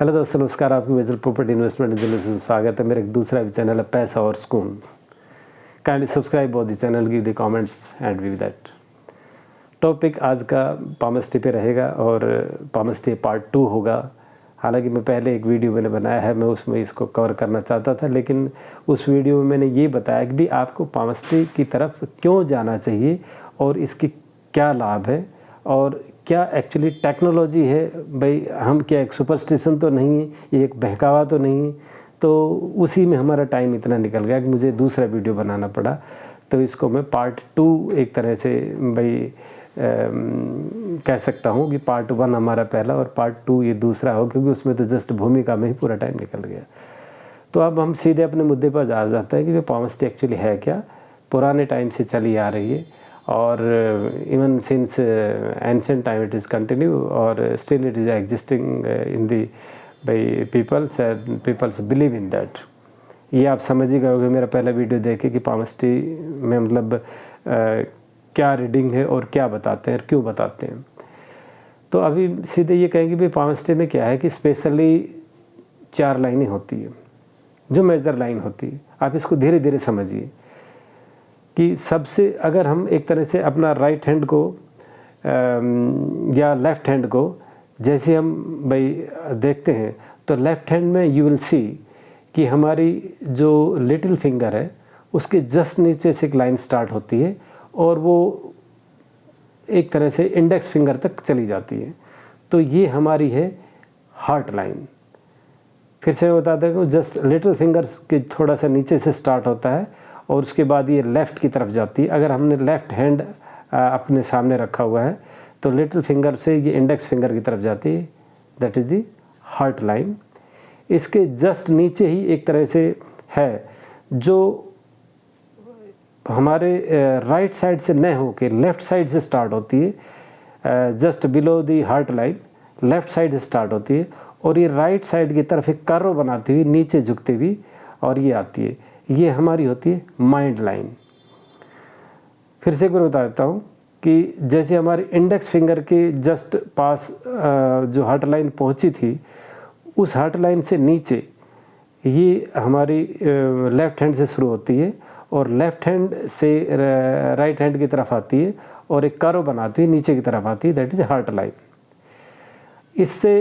Hello दोस्तों, नमस्कार। आपको मेजर प्रॉपर्टी इन्वेस्टमेंट से स्वागत है। मेरा एक दूसरा भी चैनल है पैसा और सुकून। Kindly subscribe both the channel, give the comments and view that. Topic आज का पामस्टी पे रहेगा और पामस्टी पार्ट 2 होगा। हालांकि मैं पहले एक वीडियो मैंने बनाया है, मैं उसमें इसको कवर करना चाहता था, लेकिन उस वीडियो में मैंने ये बताया कि भी आपको पामस्टी की तरफ क्यों जाना चाहिए और इसकी क्या लाभ है और क्या एक्चुअली टेक्नोलॉजी है। भाई हम क्या एक सुपरस्टिशन तो नहीं है, ये एक बहकावा तो नहीं है। तो उसी में हमारा टाइम इतना निकल गया कि मुझे दूसरा वीडियो बनाना पड़ा। तो इसको मैं पार्ट 2 एक तरह से भाई कह सकता हूँ कि पार्ट 1 हमारा पहला और पार्ट 2 ये दूसरा हो, क्योंकि उसमें तो जस्ट भूमिका में ही पूरा टाइम निकल गया। तो अब हम सीधे अपने मुद्दे पर आ जाते हैं कि पामस्टी एक्चुअली है क्या। पुराने टाइम से चली आ रही है और even since ancient time it is continue और still it is existing in the by peoples and peoples believe in that. ये आप समझ ही गए होंगे मेरा पहला वीडियो देखे कि पामस्टी में मतलब क्या रीडिंग है और क्या बताते हैं और क्यों बताते हैं। तो अभी सीधे ये कहेंगे भी पामस्टी में क्या है कि स्पेशली 4 लाइनें होती है जो मेजर लाइन होती है। आप इसको धीरे धीरे समझिए कि सबसे अगर हम एक तरह से अपना राइट हैंड को या लेफ़्ट हैंड को जैसे हम भाई देखते हैं, तो लेफ़्ट हैंड में यू विल सी कि हमारी जो लिटिल फिंगर है उसके जस्ट नीचे से एक लाइन स्टार्ट होती है और वो एक तरह से इंडेक्स फिंगर तक चली जाती है। तो ये हमारी है हार्ट लाइन। फिर से मैं बताता हूँ, जस्ट लिटिल फिंगर्स के थोड़ा सा नीचे से स्टार्ट होता है और उसके बाद ये लेफ़्ट की तरफ जाती है। अगर हमने लेफ़्ट हैंड अपने सामने रखा हुआ है तो लिटिल फिंगर से ये इंडेक्स फिंगर की तरफ जाती है, that is the heart line. इसके जस्ट नीचे ही एक तरह से है जो हमारे राइट साइड से न होके लेफ़्ट साइड से स्टार्ट होती है। Just below the heart line left side से स्टार्ट होती है और ये राइट साइड की तरफ एक कर्व बनाती हुई नीचे झुकती हुई और ये आती है। ये हमारी होती है माइंड लाइन। फिर से एक बार बता देता हूँ कि जैसे हमारे इंडेक्स फिंगर के जस्ट पास जो हार्ट लाइन पहुँची थी, उस हार्ट लाइन से नीचे ये हमारी लेफ़्ट हैंड से शुरू होती है और लेफ़्ट हैंड से राइट हैंड की तरफ आती है और एक कर्व बनाती है नीचे की तरफ आती है, दैट इज़ हार्ट लाइन। इससे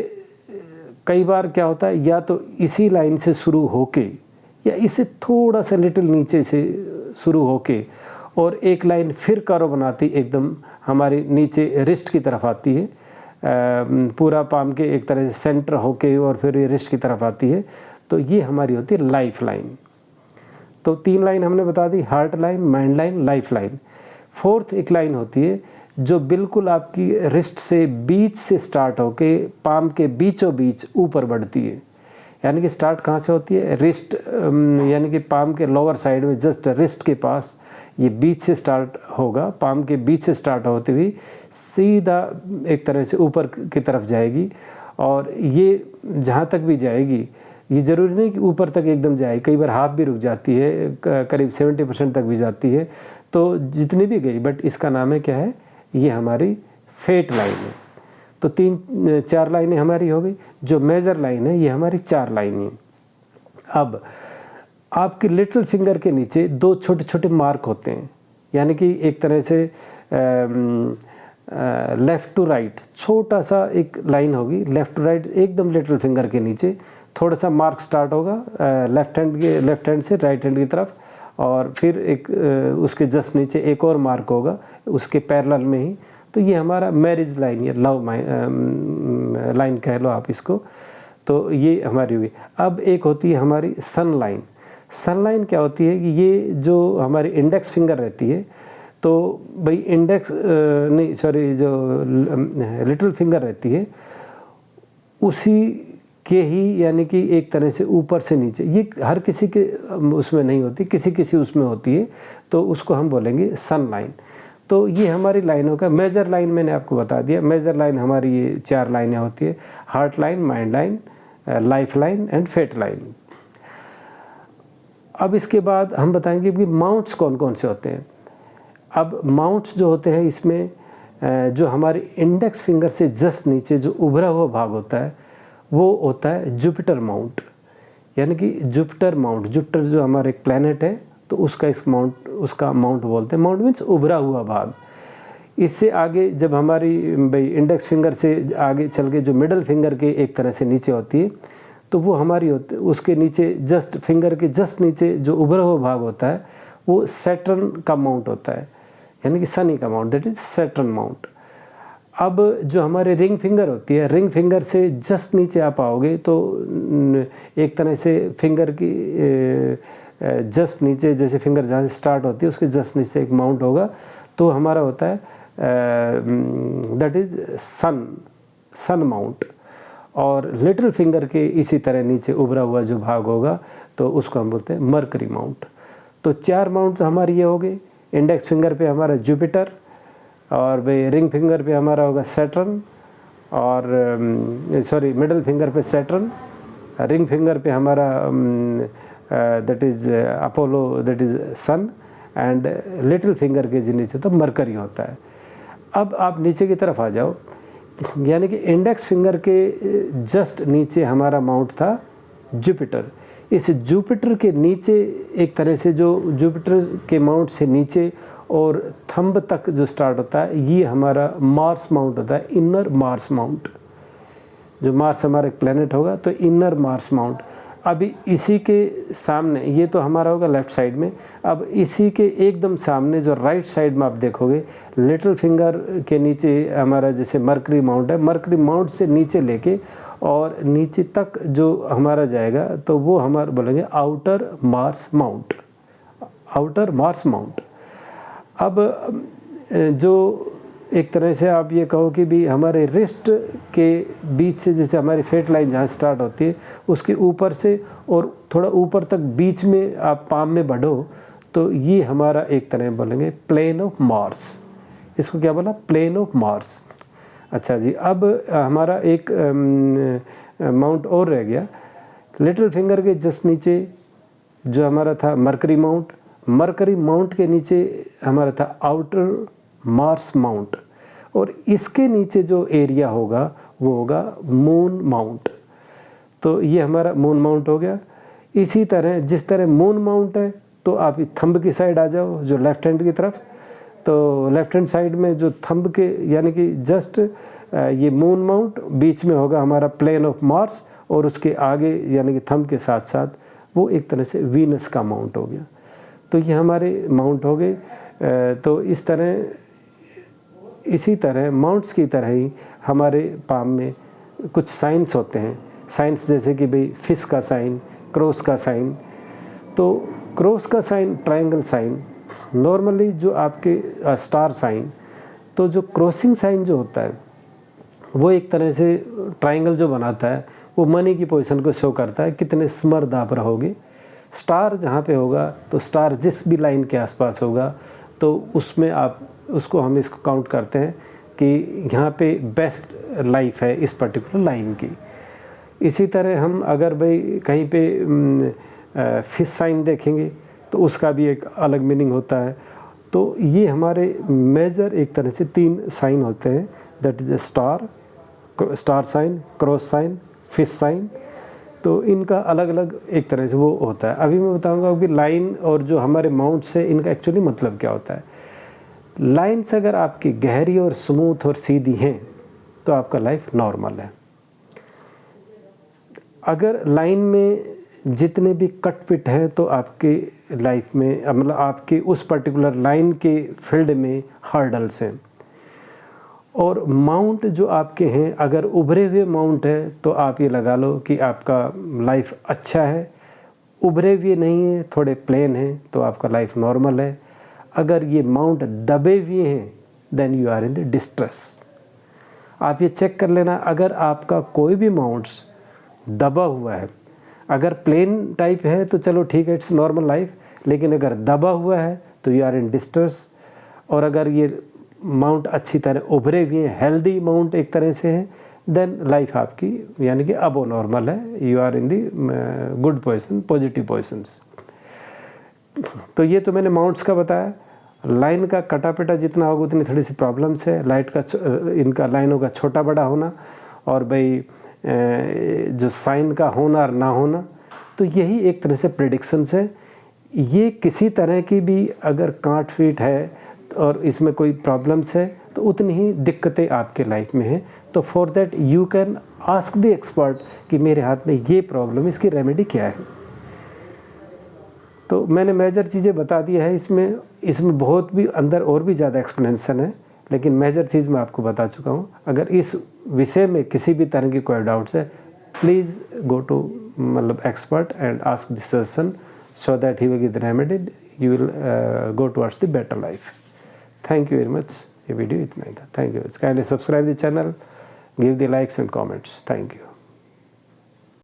कई बार क्या होता है, या तो इसी लाइन से शुरू होके या इसे थोड़ा सा लिटिल नीचे से शुरू होके और एक लाइन फिर कर्व बनाती एकदम हमारी नीचे रिस्ट की तरफ आती है, पूरा पाम के एक तरह से सेंटर होके और फिर ये रिस्ट की तरफ आती है। तो ये हमारी होती है लाइफ लाइन। तो 3 लाइन हमने बता दी, heart line, mind line, life line. Fourth एक लाइन होती है जो बिल्कुल आपकी रिस्ट से बीच से स्टार्ट होके पाम के बीचों बीच ऊपर बढ़ती है। यानी कि स्टार्ट कहाँ से होती है, रिस्ट यानी कि पाम के लोअर साइड में जस्ट रिस्ट के पास ये बीच से स्टार्ट होगा, पाम के बीच से स्टार्ट होती हुई सीधा एक तरह से ऊपर की तरफ जाएगी। और ये जहाँ तक भी जाएगी, ये ज़रूरी नहीं कि ऊपर तक एकदम जाए, कई बार हाफ भी रुक जाती है, करीब 70% तक भी जाती है। तो जितनी भी गई, बट इसका नाम है क्या है, ये हमारी फेट लाइन है। तो 4 लाइनें हमारी हो गई। जो मेजर लाइन है ये हमारी 4 लाइनें। अब आपकी लिटिल फिंगर के नीचे 2 छोटे छोटे मार्क होते हैं, यानी कि एक तरह से लेफ़्ट टू राइट छोटा सा एक लाइन होगी। लेफ़्ट टू राइट एकदम लिटिल फिंगर के नीचे थोड़ा सा मार्क स्टार्ट होगा लेफ़्ट हैंड से राइट हैंड की तरफ, और फिर एक उसके जस्ट नीचे एक और मार्क होगा उसके पैरेलल में ही। तो ये हमारा मैरिज लाइन या लव लाइन कह लो आप इसको। तो ये हमारी हुई। अब एक होती है हमारी सन लाइन। सन लाइन क्या होती है कि ये जो हमारी इंडेक्स फिंगर रहती है, तो भाई इंडेक्स नहीं सॉरी जो लिटिल फिंगर रहती है उसी के ही, यानी कि एक तरह से ऊपर से नीचे, ये हर किसी के उसमें नहीं होती, किसी किसी उसमें होती है, तो उसको हम बोलेंगे सन लाइन। तो ये हमारी लाइनों का मेजर लाइन मैंने आपको बता दिया। मेजर लाइन हमारी ये 4 लाइनें होती है, heart line, mind line, life line and fate line. अब इसके बाद हम बताएंगे कि माउंट्स कौन कौन से होते हैं। अब माउंट्स जो होते हैं इसमें जो हमारे इंडेक्स फिंगर से जस्ट नीचे जो उभरा हुआ भाग होता है वो होता है जुपिटर माउंट, यानी कि जुपिटर माउंट। जुपिटर जो हमारा एक प्लैनेट है, तो उसका माउंट बोलते हैं। माउंट मीन्स उभरा हुआ भाग। इससे आगे जब हमारी भाई इंडेक्स फिंगर से आगे चल के जो मिडल फिंगर के एक तरह से नीचे होती है, तो वो हमारी होती है, उसके नीचे जस्ट फिंगर के जस्ट नीचे जो उभरा हुआ भाग होता है वो सैटर्न का माउंट होता है, यानी कि शनि का mount, that is Saturn mount. अब जो हमारे रिंग फिंगर होती है, रिंग फिंगर से जस्ट नीचे आप आओगे तो एक तरह से फिंगर की जस्ट नीचे, जैसे फिंगर जहाँ से स्टार्ट होती है उसके जस्ट नीचे एक माउंट होगा, तो हमारा होता है दैट इज सन माउंट। और लिटिल फिंगर के इसी तरह नीचे उभरा हुआ जो भाग होगा तो उसको हम बोलते हैं मरकरी माउंट। तो 4 माउंट तो हमारे ये हो गए। इंडेक्स फिंगर पे हमारा जुपिटर, और भाई रिंग फिंगर पे हमारा होगा सैटर्न, और मिडिल फिंगर पे सैटर्न, रिंग फिंगर पे हमारा that is Apollo, that is sun, and little finger के जो नीचे तो मरकरी होता है। अब आप नीचे की तरफ आ जाओ, यानी कि इंडेक्स फिंगर के जस्ट नीचे हमारा माउंट था जुपिटर। इस जुपिटर के नीचे एक तरह से जो जुपिटर के माउंट से नीचे और थंब तक जो स्टार्ट होता है, ये हमारा मार्स माउंट होता है, इनर मार्स माउंट। जो मार्स हमारा एक प्लेनेट होगा तो इनर मार्स माउंट। अभी इसी के सामने, ये तो हमारा होगा लेफ्ट साइड में, अब इसी के एकदम सामने जो राइट साइड में आप देखोगे, लिटिल फिंगर के नीचे हमारा जैसे मरकरी माउंट है, मरकरी माउंट से नीचे लेके और नीचे तक जो हमारा जाएगा तो वो हमारा बोलेंगे outer Mars mount, outer Mars mount. अब जो एक तरह से आप ये कहो कि भी हमारे रिस्ट के बीच से, जैसे हमारी फेट लाइन जहाँ स्टार्ट होती है उसके ऊपर से और थोड़ा ऊपर तक बीच में आप पाम में बढ़ो, तो ये हमारा एक तरह बोलेंगे प्लेन ऑफ मार्स। इसको क्या बोला? Plain of Mars. अच्छा जी, अब हमारा एक माउंट और रह गया लिटिल फिंगर के जस्ट नीचे, जो हमारा था मरकरी माउंट। मरकरी माउंट के नीचे हमारा था आउटर मार्स माउंट, और इसके नीचे जो एरिया होगा वो होगा मून माउंट। तो ये हमारा मून माउंट हो गया। इसी तरह जिस तरह मून माउंट है, तो आप थंब की साइड आ जाओ, जो लेफ्ट हैंड की तरफ। तो लेफ्ट हैंड साइड में जो थंब के, यानी कि जस्ट ये मून माउंट, बीच में होगा हमारा प्लेन ऑफ मार्स, और उसके आगे यानी कि थंब के साथ साथ वो एक तरह से वीनस का माउंट हो गया। तो ये हमारे माउंट हो गए। तो इस तरह, इसी तरह माउंट्स की तरह ही हमारे पाम में कुछ साइंस होते हैं। साइंस जैसे कि भाई फिश का साइन, क्रॉस का साइन। तो क्रॉस का साइन, ट्रायंगल साइन, नॉर्मली जो आपके स्टार साइन, तो जो क्रॉसिंग साइन जो होता है वो एक तरह से ट्रायंगल जो बनाता है वो मनी की पोजीशन को शो करता है, कितने समर्थ आप रहोगे। स्टार जहाँ पे होगा, तो स्टार जिस भी लाइन के आसपास होगा तो उसमें आप उसको, हम इसको काउंट करते हैं कि यहाँ पे बेस्ट लाइफ है इस पर्टिकुलर लाइन की। इसी तरह हम अगर भाई कहीं पे फिश साइन देखेंगे तो उसका भी एक अलग मीनिंग होता है। तो ये हमारे मेजर एक तरह से 3 साइन होते हैं, that is star sign, cross sign, fish sign. तो इनका अलग अलग एक तरह से वो होता है। अभी मैं बताऊंगा कि लाइन और जो हमारे माउंट्स है इनका एक्चुअली मतलब क्या होता है। लाइन्स अगर आपकी गहरी और स्मूथ और सीधी हैं तो आपका लाइफ नॉर्मल है। अगर लाइन में जितने भी कट पिट हैं तो आपके लाइफ में, मतलब आपके उस पर्टिकुलर लाइन के फील्ड में हर्डल्स हैं। और माउंट जो आपके हैं, अगर उभरे हुए माउंट है तो आप ये लगा लो कि आपका लाइफ अच्छा है। उभरे हुए नहीं है, थोड़े प्लेन हैं, तो आपका लाइफ नॉर्मल है। अगर ये माउंट दबे हुए हैं then you are in the distress. आप ये चेक कर लेना, अगर आपका कोई भी माउंट्स दबा हुआ है, अगर प्लेन टाइप है तो चलो ठीक है, इट्स नॉर्मल लाइफ, लेकिन अगर दबा हुआ है तो यू आर इन डिस्ट्रेस। और अगर ये माउंट अच्छी तरह उभरे हुए हैं, हेल्दी माउंट एक तरह से है, देन लाइफ आपकी यानी कि अबो नॉर्मल है, you are in the good position, positive positions. तो ये तो मैंने माउंट्स का बताया। लाइन का कटा पिटा जितना होगा उतनी थोड़ी सी प्रॉब्लम्स है। इनका लाइनों का छोटा बड़ा होना, और भाई जो साइन का होना और ना होना, तो यही एक तरह से प्रेडिक्शंस है। ये किसी तरह की भी अगर काट फीट है और इसमें कोई प्रॉब्लम्स है तो उतनी ही दिक्कतें आपके लाइफ में हैं। तो for that you can ask the expert कि मेरे हाथ में ये प्रॉब्लम है, इसकी रेमेडी क्या है। तो मैंने मेजर चीज़ें बता दिया है। इसमें बहुत भी अंदर और भी ज़्यादा एक्सप्लेनेशन है, लेकिन मेजर चीज़ मैं आपको बता चुका हूँ। अगर इस विषय में किसी भी तरह की कोई डाउट्स है, प्लीज़ गो टू मतलब expert and ask the suggestion so that he will get remedied, you will go towards the better life. Thank you very much. ये वीडियो इतना ही था। Thank you. Kindly subscribe the channel, give the likes and comments. Thank you.